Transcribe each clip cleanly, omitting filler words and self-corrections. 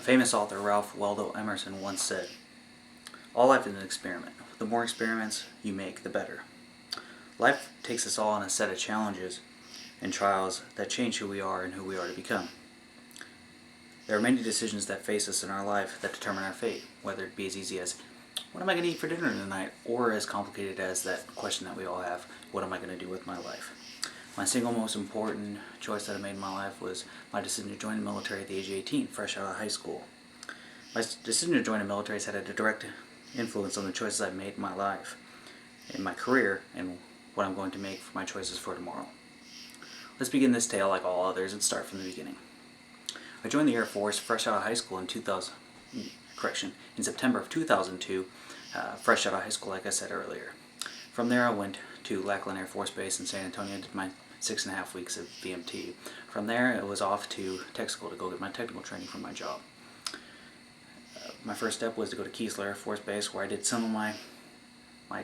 A famous author, Ralph Waldo Emerson, once said, "All life is an experiment. The more experiments you make, the better." Life takes us all on a set of challenges and trials that change who we are and who we are to become. There are many decisions that face us in our life that determine our fate, whether it be as easy as, what am I going to eat for dinner tonight? Or as complicated as that question that we all have, what am I going to do with my life? My single most important choice that I made in my life was my decision to join the military at the age of 18, fresh out of high school. My decision to join the military has had a direct influence on the choices I've made in my life, in my career, and what I'm going to make for my choices for tomorrow. Let's begin this tale like all others and start from the beginning. I joined the Air Force fresh out of high school in September of 2002, fresh out of high school like I said earlier. From there I went to Lackland Air Force Base in San Antonio and did my 6.5 weeks of VMT. From there it was off to tech school to go get my technical training for my job. My first step was to go to Keesler Air Force Base, where I did some of my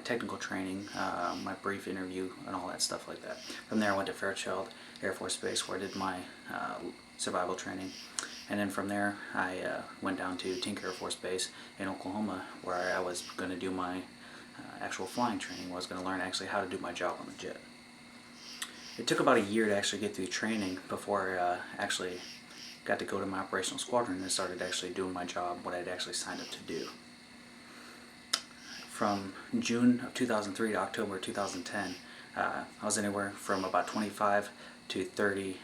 technical training, my brief interview and all that stuff like that. From there I went to Fairchild Air Force Base, where I did my survival training. And then from there I went down to Tinker Air Force Base in Oklahoma, where I was going to do my actual flying training, where I was going to learn actually how to do my job on the jet. It took about a year to actually get through training before I actually got to go to my operational squadron and started actually doing my job, what I'd actually signed up to do. From June of 2003 to October 2010, I was anywhere from about 25 to 30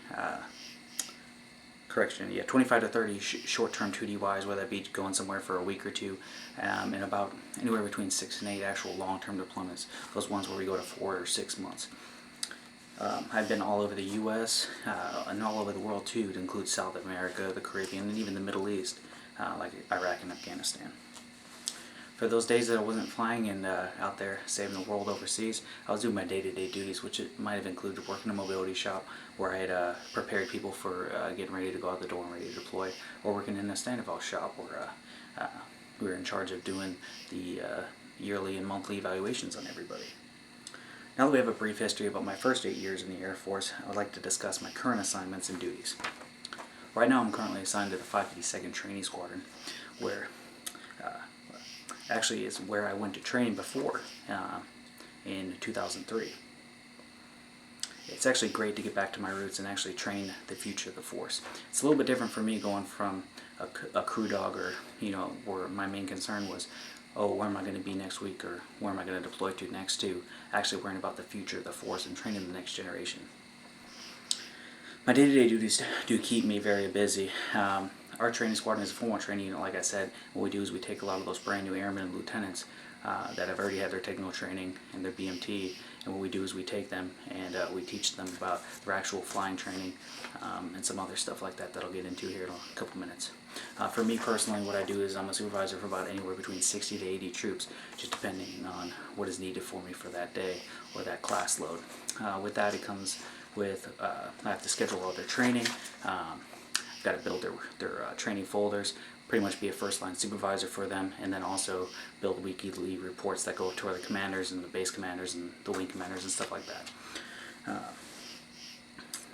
25 to 30 short-term 2DYs, whether that be going somewhere for a week or two, and about anywhere between 6 and 8 actual long-term deployments, those ones where we go to 4 or 6 months. I've been all over the U.S. And all over the world too, to include South America, the Caribbean, and even the Middle East, like Iraq and Afghanistan. For those days that I wasn't flying and out there saving the world overseas, I was doing my day-to-day duties, which it might have included working in a mobility shop where I had prepared people for getting ready to go out the door and ready to deploy, or working in a Standoff shop where we were in charge of doing the yearly and monthly evaluations on everybody. Now that we have a brief history about my first 8 years in the Air Force, I would like to discuss my current assignments and duties. Right now I'm currently assigned to the 552nd Training Squadron, where actually is where I went to training before in 2003. It's actually great to get back to my roots and actually train the future of the force. It's a little bit different for me going from a crew dog, or where my main concern was, oh, where am I going to be next week, or where am I going to deploy to next, to actually worrying about the future of the force and training the next generation. My day-to-day duties do keep me very busy. Our training squadron is a formal training unit, like I said. What we do is we take a lot of those brand new airmen and lieutenants that have already had their technical training and their BMT, and what we do is we take them and we teach them about their actual flying training and some other stuff like that that I'll get into here in a couple minutes. For me personally, what I do is I'm a supervisor for about anywhere between 60 to 80 troops, just depending on what is needed for me for that day or that class load. With that, it comes with I have to schedule all their training. I've got to build their training folders, pretty much be a first-line supervisor for them, and then also build weekly reports that go to the commanders and the base commanders and the wing commanders and stuff like that.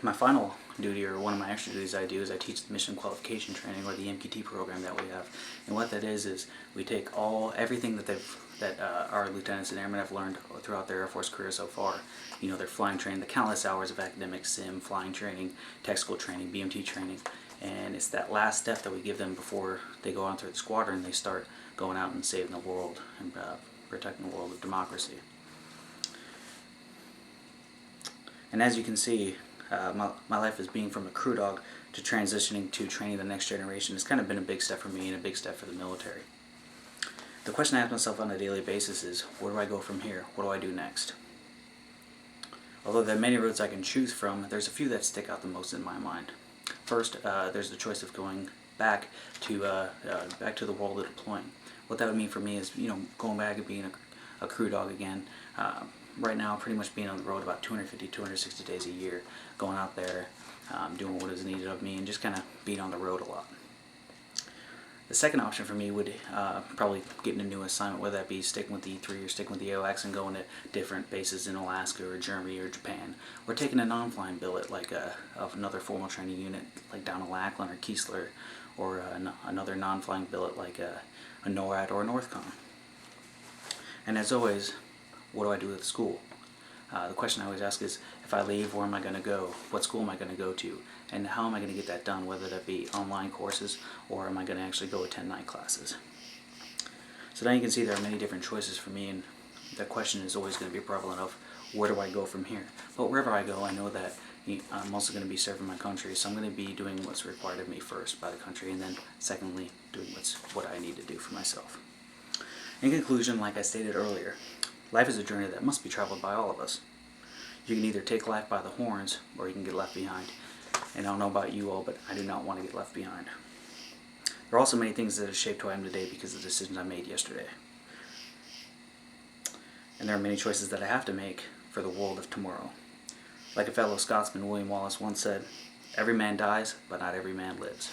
My final duty, or one of my extra duties I do, is I teach the mission qualification training, or the MQT program that we have. And what that is we take everything that our lieutenants and airmen have learned throughout their Air Force career so far. Their flying training, the countless hours of academic sim, flying training, tech school training, BMT training, and it's that last step that we give them before they go out through the squadron. They start going out and saving the world and protecting the world of democracy. And as you can see, my life as being from a crew dog to transitioning to training the next generation has kind of been a big step for me and a big step for the military. The question I ask myself on a daily basis is, where do I go from here? What do I do next? Although there are many roads I can choose from, there's a few that stick out the most in my mind. First, there's the choice of going back to the world of deploying. What that would mean for me is, going back and being a crew dog again. Right now, pretty much being on the road about 250, 260 days a year, going out there, doing what is needed of me, and just kind of being on the road a lot. The second option for me would probably getting a new assignment, whether that be sticking with the E3 or sticking with the AOX and going to different bases in Alaska or Germany or Japan, or taking a non-flying billet like of another formal training unit like down at Lackland or Keesler, or another non-flying billet like a NORAD or a NORTHCOM. And as always, what do I do with school? The question I always ask is, if I leave, where am I going to go? What school am I going to go to? And how am I going to get that done, whether that be online courses or am I going to actually go attend night classes? So now you can see there are many different choices for me, and the question is always going to be prevalent of, where do I go from here? But wherever I go, I know that I'm also going to be serving my country, so I'm going to be doing what's required of me first by the country, and then secondly, doing what I need to do for myself. In conclusion, like I stated earlier, life is a journey that must be traveled by all of us. You can either take life by the horns, or you can get left behind. And I don't know about you all, but I do not want to get left behind. There are also many things that have shaped who I am today because of the decisions I made yesterday. And there are many choices that I have to make for the world of tomorrow. Like a fellow Scotsman, William Wallace, once said, "Every man dies, but not every man lives."